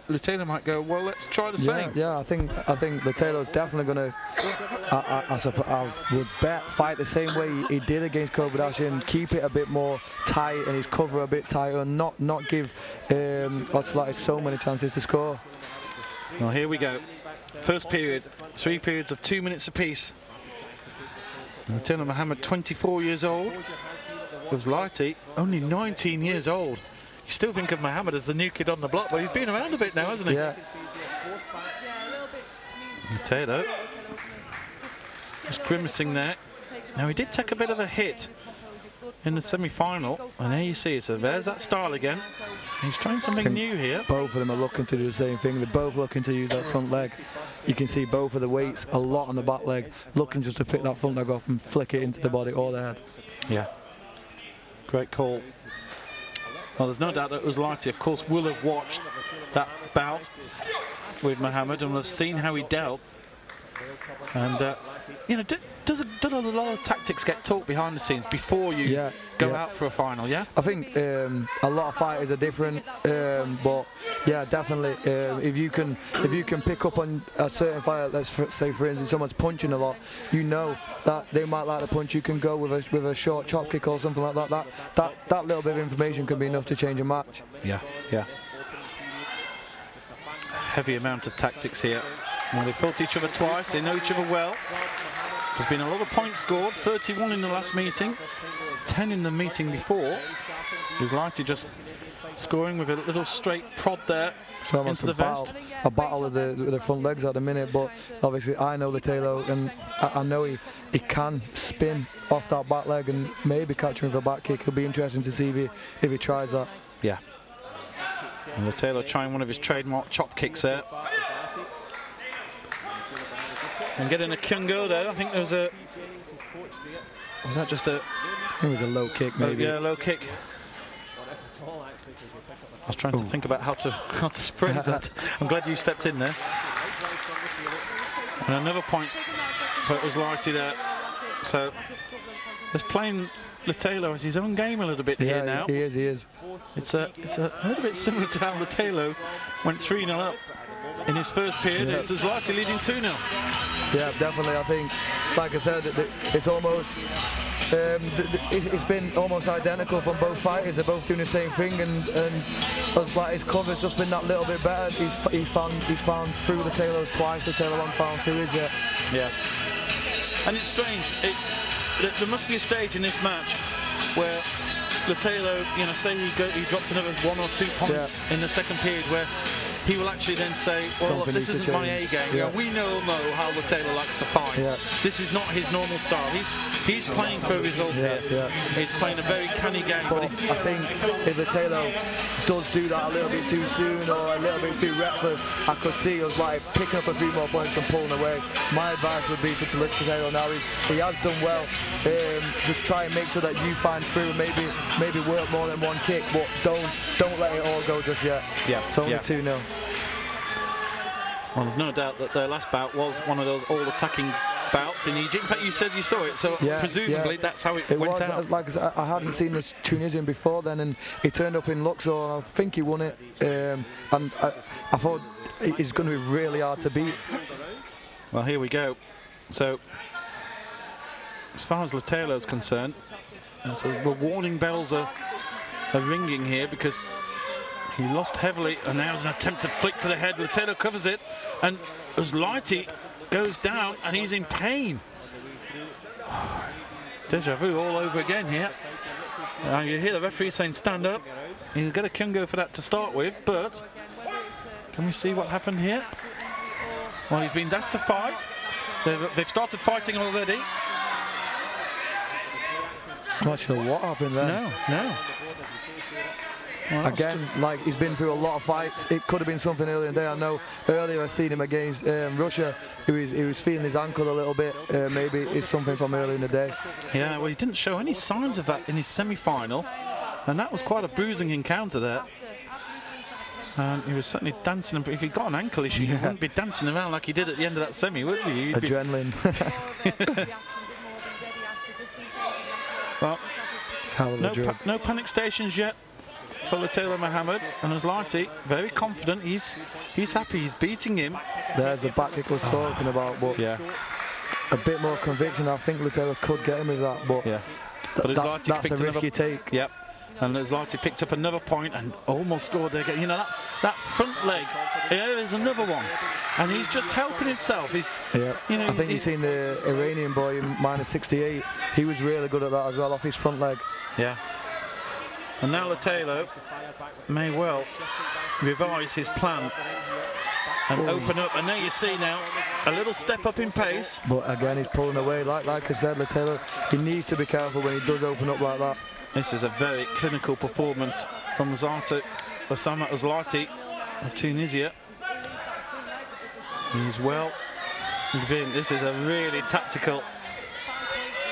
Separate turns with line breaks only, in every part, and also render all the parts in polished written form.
LUTALO might go, well, let's try the same.
Yeah, I think LUTALO's definitely going to, I would bet, fight the same way he did against Kobayashi, keep it a bit more tight and his cover a bit tighter, and not give OUSSAMA so many chances to score.
Well, here we go. First period, 3 periods of 2 minutes apiece. LUTALO Mohammed, 24 years old. OUSSLATI, only 19 years old. You still think of Mohammed as the new kid on the block, but he's been around a bit now, hasn't he?
Yeah.
LUTALO just grimacing there. Now, he did take a bit of a hit in the semi-final, and there you see, so there's that style again. He's trying something new here.
Both of them are looking to do the same thing. They're both looking to use that front leg. You can see both of the weights a lot on the back leg, looking just to pick that front leg off and flick it into the body or the head.
Yeah. Great call. Well, there's no doubt that OUSSLATI, of course, will have watched that bout with Mohammed and will have seen how he dealt. And, you know, does a lot of tactics get taught behind the scenes before you go out for a final, yeah?
I think a lot of fighters are different, but yeah, definitely. If you can pick up on a certain fighter, let's say for instance someone's punching a lot, you know that they might like to punch. You can go with a short chop kick or something like that. That little bit of information can be enough to change a match.
Yeah. Heavy amount of tactics here. Well, they fought each other twice. They know each other well. There's been a lot of points scored, 31 in the last meeting, 10 in the meeting before. OUSSLATI just scoring with a little straight prod there into the vest.
A battle with the front legs at the minute, but obviously I know LUTALO, and I know he can spin off that back leg and maybe catch him with a back kick. It'll be interesting to see if he tries that.
Yeah. And LUTALO trying one of his trademark chop kicks there. And getting a Kyungo there. I think there was a... Was that just a...
I think it was a low kick, maybe.
Yeah, low kick. I was trying to think about how to phrase that. I'm glad you stepped in there. And another point for OUSSLATI there. So, just playing LUTALO as his own game a little bit here now.
He is.
It's a little bit similar to how LUTALO went 3-0 up in his first period. It's OUSSLATI leading 2-0.
Yeah, definitely. I think, like I said, it's almost it's been almost identical from both fighters. They're both doing the same thing, and OUSSLATI's cover's just been that little bit better. He's found through LUTALO's twice. LUTALO hasn't found through his yet.
Yeah. And it's strange. There must be a stage in this match where LUTALO, you know, say he drops another 1 or 2 points in the second period, where he will actually then say, well, this isn't my A game. You know, we know how LUTALO likes to fight. This is not his normal style. He's playing for a result here. He's playing a very canny game. But
I think if LUTALO does do that a little bit too soon or a little bit too reckless, I could see us like picking up a few more points and pulling away. My advice would be for LUTALO now. He has done well. Just try and make sure that you find through. Maybe work more than one kick, but don't let it all go just yet. It's only 2-0. Well,
there's no doubt that their last bout was one of those all-attacking bouts in Egypt. In fact, you said you saw it, so presumably that's how it went out.
Like I hadn't seen this Tunisian before then, and he turned up in Luxor, and I think he won it. And I thought it's going to be really hard to beat.
Well, here we go. So, as far as LUTALO is concerned, so the warning bells are ringing here, because he lost heavily, and now there's an attempted flick to the head. LUTALO covers it, and OUSSLATI goes down, and he's in pain. Deja vu all over again here. You hear the referee saying stand up. He'll get a Kyungo for that to start with, but can we see what happened here? Well, he's been asked to fight. They've started fighting already.
Not sure what happened there.
No. Well,
again, like, he's been through a lot of fights. It could have been something earlier in the day. I know earlier I seen him against Russia. He was feeling his ankle a little bit. Maybe it's something from earlier in the day.
Yeah, well, he didn't show any signs of that in his semi-final, and that was quite a bruising encounter there. And he was certainly dancing. If he got an ankle issue, he wouldn't be dancing around like he did at the end of that semi, would he?
Adrenaline.
Well, no panic stations yet. for LUTALO Mohammed, and OUSSLATI very confident. He's happy. He's beating him.
There's the back kick I was talking about, but
Yeah.
a bit more conviction. I think LUTALO could get him with that, but
Yeah. But
that's a risk you take.
Yep. And OUSSLATI picked up another point and almost scored there. You know, that front leg, there's another one. And he's just helping himself.
Yeah.
You know,
I think you've seen the Iranian boy in -68. He was really good at that as well, off his front leg.
Yeah. And now LUTALO may well revise his plan and open up. And there you see now a little step up in pace.
But again, he's pulling away. Like I said, LUTALO, he needs to be careful when he does open up like that.
This is a very clinical performance from OUSSAMA OUSSLATI of Tunisia. He's well within. This is a really tactical.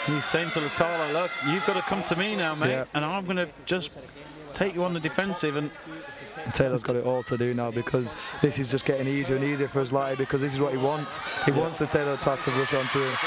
He's saying to LUTALO, look, you've got to come to me now, mate, and I'm going to just take you on the defensive. And
Taylor's got it all to do now, because this is just getting easier and easier for OUSSLATI, because this is what he wants. He wants LUTALO to have to rush onto him.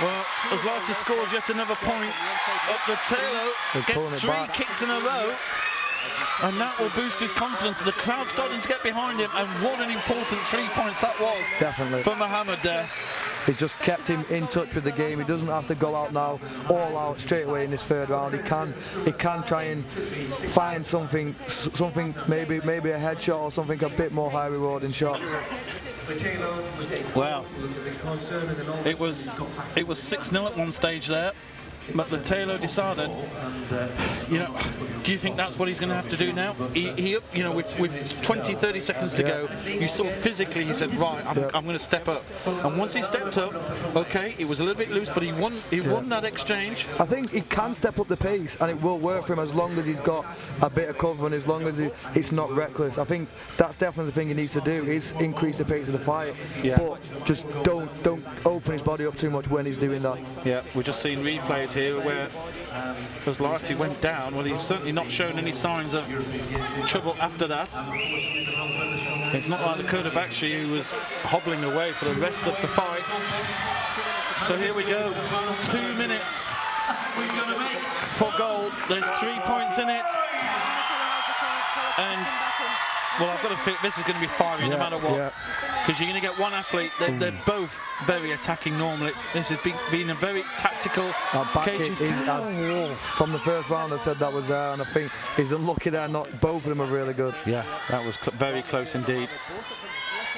Well, OUSSLATI scores yet another point. LUTALO gets 3 kicks in a row, and that will boost his confidence. The crowd's starting to get behind him, and what an important 3 points that was.
Definitely.
For Mohammed there.
He's just kept him in touch with the game. He doesn't have to go out now, all out straight away in this third round. He can try and find something maybe a headshot or something a bit more high rewarding shot.
Wow. It was 6-0 at one stage there. But LUTALO decided, you know, do you think that's what he's going to have to do now? He you know, with 20, 30 seconds to go, you saw physically, he said, right, I'm going to step up. And once he stepped up, okay, it was a little bit loose, but he won that exchange.
I think he can step up the pace, and it will work for him as long as he's got a bit of cover and as long as it's not reckless. I think that's definitely the thing he needs to do, is increase the pace of the fight.
Yeah.
But just don't open his body up too much when he's doing that.
Yeah, we're just seeing replays here where OUSSLATI went down. Well, he's certainly not shown any signs of trouble after that. It's not like the Kurdabakhshi, who was hobbling away for the rest of the fight. So here we go, 2 minutes for gold. There's 3 points in it. And, well, I've got to think this is going to be fiery no matter what. Because you're going to get one athlete, they're both very attacking normally. This has been a very tactical, cagey.
From the first round I said that was there, and I think he's unlucky there. Not both of them are really good.
Yeah, that was very close indeed.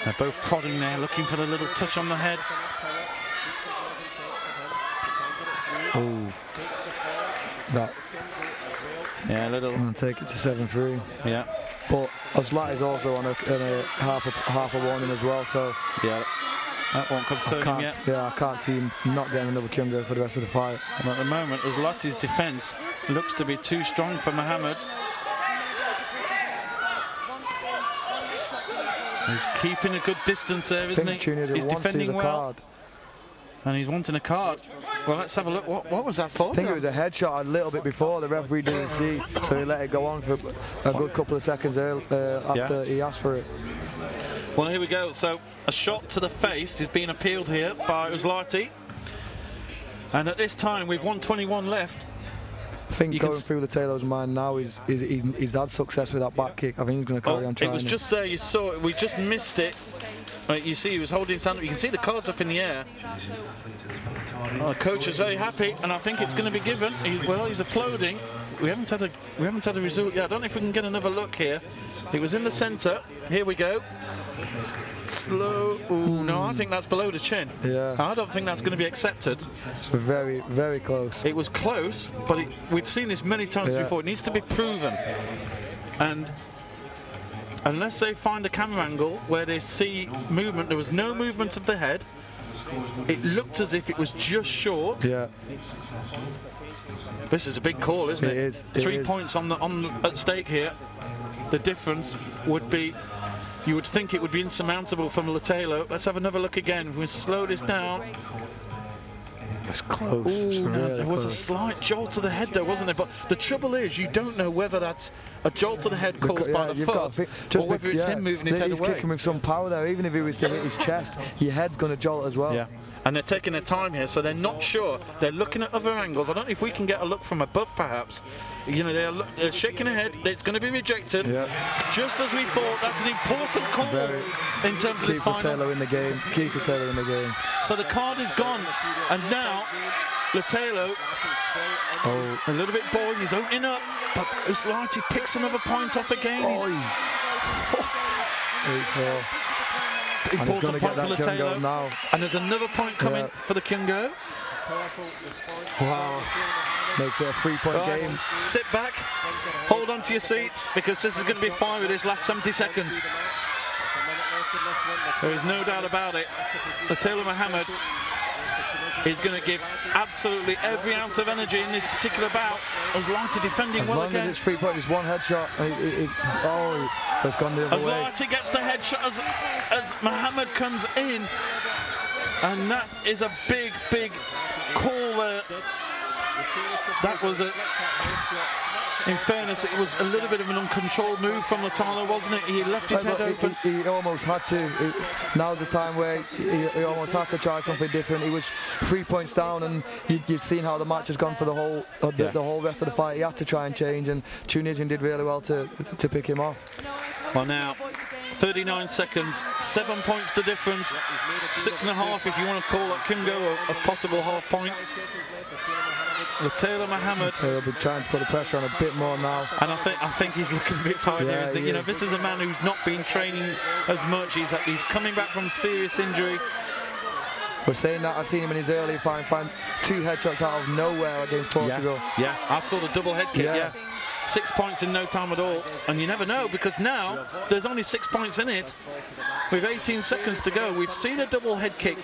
They're both prodding there, looking for the little touch on the head.
Oh, that.
Yeah, a little.
I'm going to take it to 7-3.
Yeah.
But OUSSLATI is also on a half a warning as well, so
yeah, that won't concern him yet.
Yeah, I can't see him not getting another Kyungo for the rest of the fight.
And at the moment, OUSSLATI's defence looks to be too strong for Mohammed. He's keeping a good distance there, isn't he? He's defending well. And he's wanting a card. Well, let's have a look. What was that for?
I think it was a headshot a little bit before. The referee didn't see, so he let it go on for a good couple of seconds after he asked for it.
Well, here we go. So a shot to the face is being appealed here by OUSSLATI. And at this time, with 1:21 left.
I think going through LUTALO's mind now, he's had success with that back kick. I think he's going to carry on trying.
It was just there. You saw it. We just missed it. Right, you see, he was holding his hand up. You can see the cards up in the air. Oh, the coach is very happy, and I think it's going to be given. He's applauding. We haven't had a result yet. I don't know if we can get another look here. It was in the centre. Here we go. Slow. Ooh, no, I think that's below the chin.
Yeah.
I don't think that's going to be accepted.
It's very, very close.
It was close, but we've seen this many times before. It needs to be proven. And unless they find a camera angle where they see movement, there was no movement of the head. It looked as if it was just short.
Yeah.
This is a big call, isn't it?
It is.
3 points at stake here. The difference would be, you would think it would be insurmountable from LUTALO. Let's have another look again. We'll slow this down.
It's close.
Ooh,
it's really
there was
close.
a slight jolt to the head though, wasn't there? But the trouble is, you don't know whether that's a jolt to the head caused by the foot, or whether it's him moving his head away.
He's kicking with some power there. Even if he was to hit his chest, your head's going to jolt as well.
Yeah, and they're taking their time here, so they're not sure. They're looking at other angles. I don't know if we can get a look from above, perhaps. You know, they're shaking their head. It's going to be rejected. Yeah. Just as we thought. That's an important call in terms of this final.
Taylor in the game. Keith Taylor in the game.
So the card is gone, and now LUTALO, a little bit bored. He's opening up, but OUSSLATI picks another point off again. Important point for LUTALO now. And there's another point coming for the Kyungo.
Wow. Makes it a 3-point game.
Sit back, hold on to your seats, because this is going to be fine with this last 70 seconds. There is no doubt about it. LUTALO Muhammad is going to give absolutely every ounce of energy in this particular bout. OUSSLATI defending well again.
As long as it's 3 points, it's one headshot. It's gone the other way.
OUSSLATI gets the headshot as Muhammad comes in, and that is a big, big call there. That was in fairness, it was a little bit of an uncontrolled move from LUTALO, wasn't it? He left his head open.
He almost had to. Now's the time where he almost had to try something different. He was 3 points down, and you've seen how the match has gone for the whole rest of the fight. He had to try and change, and Tunisian did really well to pick him off.
Well, now 39 seconds, 7 points the difference, 6.5 if you want to call that Kyungo a possible half point. LUTALO Muhammad
will be trying to put the pressure on a bit more now,
and I think he's looking a bit tired here. Isn't he? You know, this is a man who's not been training as much. He's coming back from serious injury.
We're saying that. I've seen him in his early find 2 headshots out of nowhere against Portugal.
Yeah, I saw the double head kick. Yeah. 6 points in no time at all, and you never know, because now there's only 6 points in it. With 18 seconds to go, we've seen a double head kick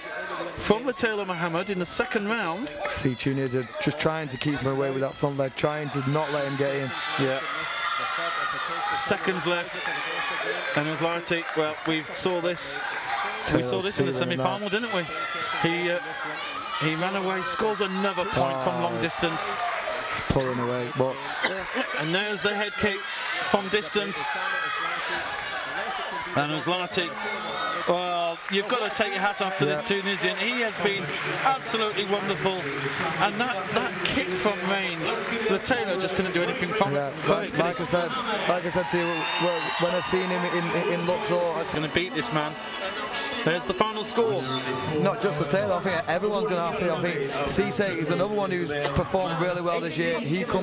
from LUTALO Muhammad in the second round.
See, Tunisia just trying to keep him away with that front leg, trying to not let him get in.
Yeah. Seconds left, and OUSSLATI, well, we saw this in the semi-final, didn't we? He ran away, scores another point from long distance.
Pulling away, but
and there's the head kick from distance. And OUSSLATI, well, you've got to take your hat off to this Tunisian. He has been absolutely wonderful, and that kick from range, LUTALO just couldn't do anything from it.
Like I said to you, when I've seen him in Luxor,
I'm going to beat this man. There's the final score.
Not just LUTALO, I think everyone's going to have to. I think Cisse is another one who's performed really well this year. He comes